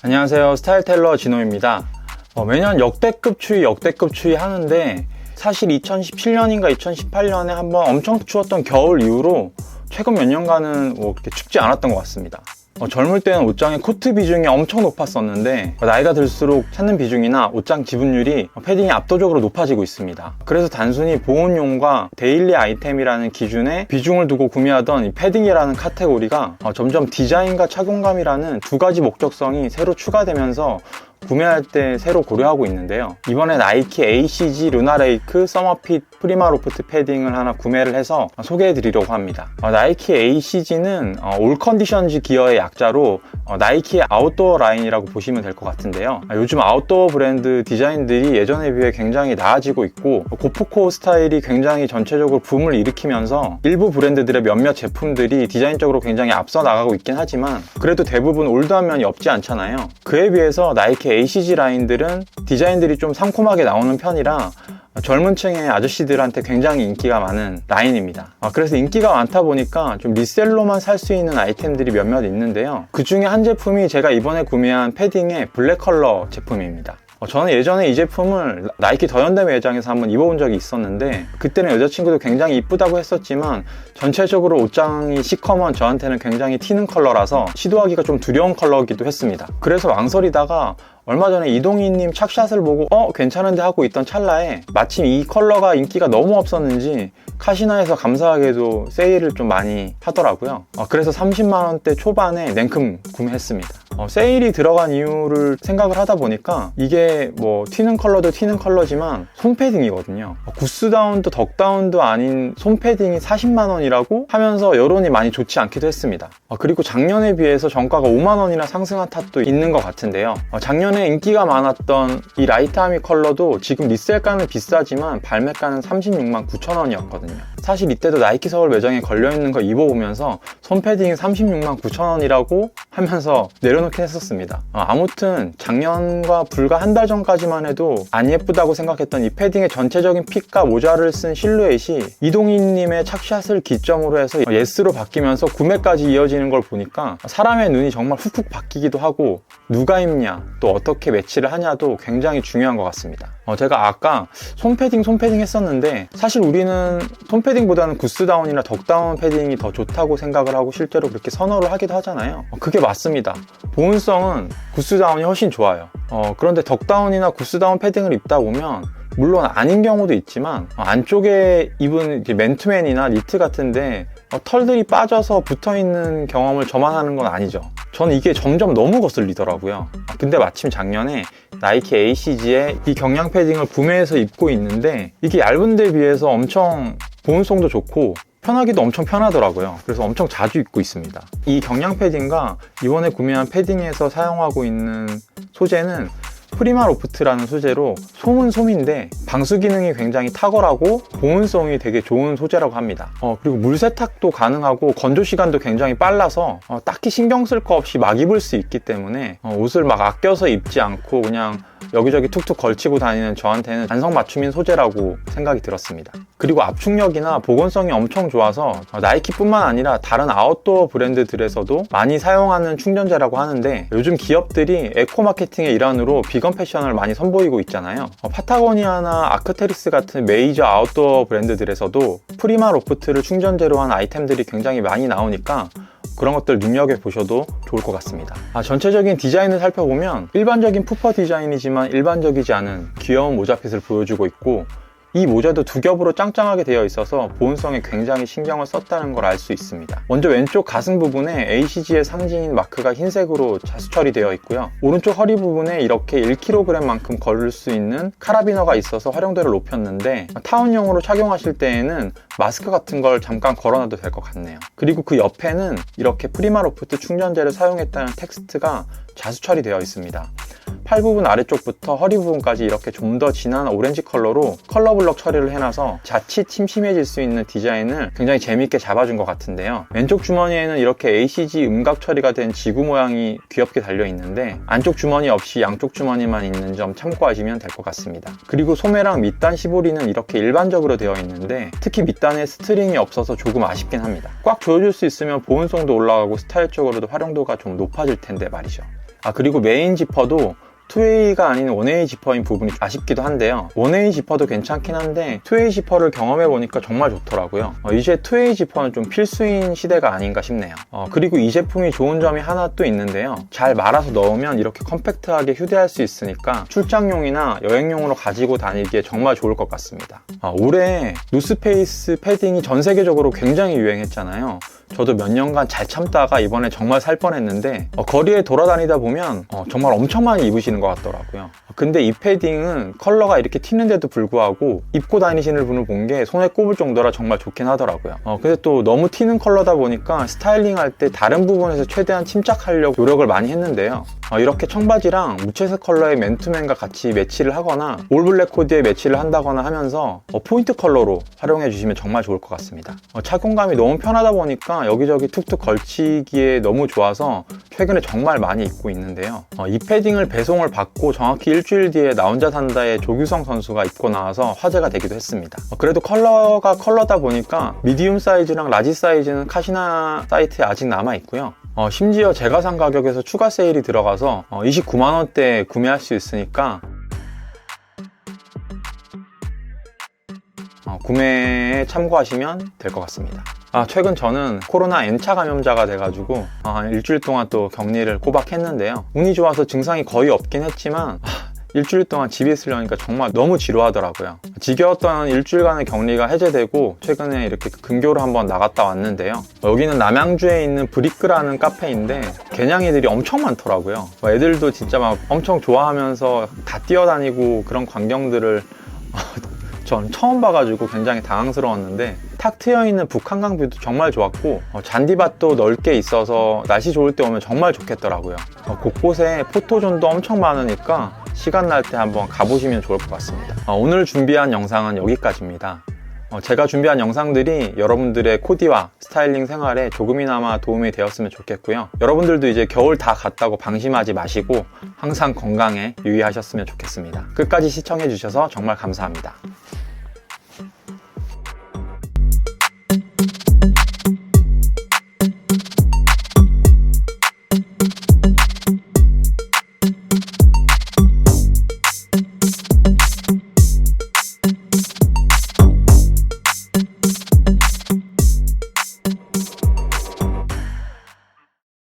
안녕하세요, 스타일 텔러 진호입니다. 매년 역대급 추위 하는데 사실 2017년인가 2018년에 한번 엄청 추웠던 겨울 이후로 최근 몇 년간은 그렇게 춥지 않았던 것 같습니다. 젊을 때는 옷장의 코트 비중이 엄청 높았었는데 나이가 들수록 찾는 비중이나 옷장 지분율이 패딩이 압도적으로 높아지고 있습니다. 그래서 단순히 보온용과 데일리 아이템이라는 기준에 비중을 두고 구매하던 이 패딩이라는 카테고리가 점점 디자인과 착용감이라는 두 가지 목적성이 새로 추가되면서 구매할 때 새로 고려하고 있는데요. 이번에 나이키 ACG 루나레이크 서머핏 프리마로프트 패딩을 하나 구매를 해서 소개해 드리려고 합니다. 나이키 ACG는 올컨디션즈 기어의 약자로 나이키의 아웃도어 라인이라고 보시면 될 것 같은데요. 요즘 아웃도어 브랜드 디자인들이 예전에 비해 굉장히 나아지고 있고 고프코 스타일이 굉장히 전체적으로 붐을 일으키면서 일부 브랜드들의 몇몇 제품들이 디자인적으로 굉장히 앞서 나가고 있긴 하지만 그래도 대부분 올드한 면이 없지 않잖아요. 그에 비해서 나이키 ACG 라인들은 디자인들이 좀 상콤하게 나오는 편이라 젊은 층의 아저씨들한테 굉장히 인기가 많은 라인입니다. 그래서 인기가 많다 보니까 좀 리셀로만 살 수 있는 아이템들이 몇몇 있는데요. 그 중에 한 제품이 제가 이번에 구매한 패딩의 블랙 컬러 제품입니다. 저는 예전에 이 제품을 나이키 더현대 매장에서 한번 입어본 적이 있었는데 그때는 여자친구도 굉장히 이쁘다고 했었지만 전체적으로 옷장이 시커먼 저한테는 굉장히 튀는 컬러라서 시도하기가 좀 두려운 컬러이기도 했습니다. 그래서 망설이다가 얼마 전에 이동희님 착샷을 보고 괜찮은데 하고 있던 찰나에 마침 이 컬러가 인기가 너무 없었는지 카시나에서 감사하게도 세일을 좀 많이 하더라고요. 그래서 30만원대 초반에 냉큼 구매했습니다. 세일이 들어간 이유를 생각을 하다 보니까 이게 튀는 컬러도 튀는 컬러지만 솜패딩이거든요. 구스다운도 덕다운도 아닌 솜패딩이 40만원이라고 하면서 여론이 많이 좋지 않기도 했습니다. 그리고 작년에 비해서 정가가 5만원이나 상승한 탓도 있는 것 같은데요. 작년에 인기가 많았던 이 라이트 아미 컬러도 지금 리셀가는 비싸지만 발매가는 36만 9천원이었거든요. 사실 이때도 나이키 서울 매장에 걸려있는 거 입어보면서 솜패딩이 36만 9천원이라고 하면서 내려놓긴 했었습니다. 아무튼 작년과 불과 한 달 전까지만 해도 안 예쁘다고 생각했던 이 패딩의 전체적인 핏과 모자를 쓴 실루엣이 이동희님의 착샷을 기점으로 해서 예스로 바뀌면서 구매까지 이어지는 걸 보니까 사람의 눈이 정말 훅훅 바뀌기도 하고 누가 입냐 또 어떻게 매치를 하냐도 굉장히 중요한 것 같습니다. 제가 아까 솜패딩 했었는데 사실 우리는 솜패딩보다는 구스다운이나 덕다운 패딩이 더 좋다고 생각을 하고 실제로 그렇게 선호를 하기도 하잖아요. 그게 맞습니다. 보온성은 구스다운이 훨씬 좋아요. 그런데 덕다운이나 구스다운 패딩을 입다 보면 물론 아닌 경우도 있지만 안쪽에 입은 맨투맨이나 니트 같은데 털들이 빠져서 붙어있는 경험을 저만 하는 건 아니죠. 저는 이게 점점 너무 거슬리더라고요. 근데 마침 작년에 나이키 ACG의 이 경량 패딩을 구매해서 입고 있는데 이게 얇은 데 비해서 엄청 보온성도 좋고 편하기도 엄청 편하더라고요. 그래서 엄청 자주 입고 있습니다. 이 경량 패딩과 이번에 구매한 패딩에서 사용하고 있는 소재는 프리마로프트라는 소재로 솜은 솜인데 방수 기능이 굉장히 탁월하고 보온성이 되게 좋은 소재라고 합니다. 그리고 물 세탁도 가능하고 건조 시간도 굉장히 빨라서 딱히 신경 쓸 거 없이 막 입을 수 있기 때문에 옷을 막 아껴서 입지 않고 그냥 여기저기 툭툭 걸치고 다니는 저한테는 안성맞춤인 소재라고 생각이 들었습니다. 그리고 압축력이나 보건성이 엄청 좋아서 나이키뿐만 아니라 다른 아웃도어 브랜드들에서도 많이 사용하는 충전재라고 하는데 요즘 기업들이 에코 마케팅의 일환으로 비건 패션을 많이 선보이고 있잖아요. 파타고니아나 아크테리스 같은 메이저 아웃도어 브랜드들에서도 프리마로프트를 충전재로 한 아이템들이 굉장히 많이 나오니까 그런 것들 눈여겨보셔도 좋을 것 같습니다. 전체적인 디자인을 살펴보면 일반적인 푸퍼 디자인이지만 일반적이지 않은 귀여운 모자핏을 보여주고 있고 이 모자도 두 겹으로 짱짱하게 되어 있어서 보온성에 굉장히 신경을 썼다는 걸 알 수 있습니다. 먼저 왼쪽 가슴 부분에 ACG의 상징인 마크가 흰색으로 자수 처리되어 있고요. 오른쪽 허리 부분에 이렇게 1kg만큼 걸을 수 있는 카라비너가 있어서 활용도를 높였는데 타운용으로 착용하실 때에는 마스크 같은 걸 잠깐 걸어놔도 될 것 같네요. 그리고 그 옆에는 이렇게 프리마로프트 충전재를 사용했다는 텍스트가 자수 처리되어 있습니다. 팔 부분 아래쪽부터 허리 부분까지 이렇게 좀 더 진한 오렌지 컬러로 컬러 블럭 처리를 해놔서 자칫 침침해질 수 있는 디자인을 굉장히 재밌게 잡아준 것 같은데요. 왼쪽 주머니에는 이렇게 ACG 음각 처리가 된 지구 모양이 귀엽게 달려 있는데 안쪽 주머니 없이 양쪽 주머니만 있는 점 참고하시면 될 것 같습니다. 그리고 소매랑 밑단 시보리는 이렇게 일반적으로 되어 있는데 특히 밑단에 스트링이 없어서 조금 아쉽긴 합니다. 꽉 조여줄 수 있으면 보온성도 올라가고 스타일적으로도 활용도가 좀 높아질 텐데 말이죠. 그리고 메인 지퍼도 2Way가 아닌 1Way 지퍼인 부분이 아쉽기도 한데요. 1Way 지퍼도 괜찮긴 한데 2Way 지퍼를 경험해보니까 정말 좋더라고요. 이제 2Way 지퍼는 좀 필수인 시대가 아닌가 싶네요. 그리고 이 제품이 좋은 점이 하나 또 있는데요. 잘 말아서 넣으면 이렇게 컴팩트하게 휴대할 수 있으니까 출장용이나 여행용으로 가지고 다니기에 정말 좋을 것 같습니다. 올해 노스페이스 패딩이 전 세계적으로 굉장히 유행했잖아요. 저도 몇 년간 잘 참다가 이번에 정말 살 뻔했는데 거리에 돌아다니다 보면 정말 엄청 많이 입으시는 것 같더라고요. 근데 이 패딩은 컬러가 이렇게 튀는데도 불구하고 입고 다니시는 분을 본 게 손에 꼽을 정도라 정말 좋긴 하더라고요. 근데 또 너무 튀는 컬러다 보니까 스타일링 할 때 다른 부분에서 최대한 침착하려고 노력을 많이 했는데요. 이렇게 청바지랑 무채색 컬러의 맨투맨과 같이 매치를 하거나 올블랙 코디에 매치를 한다거나 하면서 포인트 컬러로 활용해 주시면 정말 좋을 것 같습니다. 착용감이 너무 편하다 보니까 여기저기 툭툭 걸치기에 너무 좋아서 최근에 정말 많이 입고 있는데요. 이 패딩을 배송을 받고 정확히 일주일 뒤에 나 혼자 산다의 조규성 선수가 입고 나와서 화제가 되기도 했습니다. 그래도 컬러가 컬러다 보니까 미디움 사이즈랑 라지 사이즈는 카시나 사이트에 아직 남아 있고요. 심지어 제가 산 가격에서 추가 세일이 들어가서 29만원대에 구매할 수 있으니까 구매에 참고하시면 될 것 같습니다. 최근 저는 코로나 N차 감염자가 돼가지고 일주일 동안 또 격리를 꼬박 했는데요. 운이 좋아서 증상이 거의 없긴 했지만 일주일 동안 집에 있으려니까 정말 너무 지루하더라고요. 지겨웠던 일주일간의 격리가 해제되고 최근에 이렇게 근교로 한번 나갔다 왔는데요. 여기는 남양주에 있는 브리크라는 카페인데 개냥이들이 엄청 많더라고요. 애들도 진짜 막 엄청 좋아하면서 다 뛰어다니고 그런 광경들을 전 처음 봐가지고 굉장히 당황스러웠는데 탁 트여있는 북한강 뷰도 정말 좋았고 잔디밭도 넓게 있어서 날씨 좋을 때 오면 정말 좋겠더라고요. 곳곳에 포토존도 엄청 많으니까 시간 날 때 한번 가보시면 좋을 것 같습니다. 오늘 준비한 영상은 여기까지입니다. 제가 준비한 영상들이 여러분들의 코디와 스타일링 생활에 조금이나마 도움이 되었으면 좋겠고요. 여러분들도 이제 겨울 다 갔다고 방심하지 마시고 항상 건강에 유의하셨으면 좋겠습니다. 끝까지 시청해 주셔서 정말 감사합니다.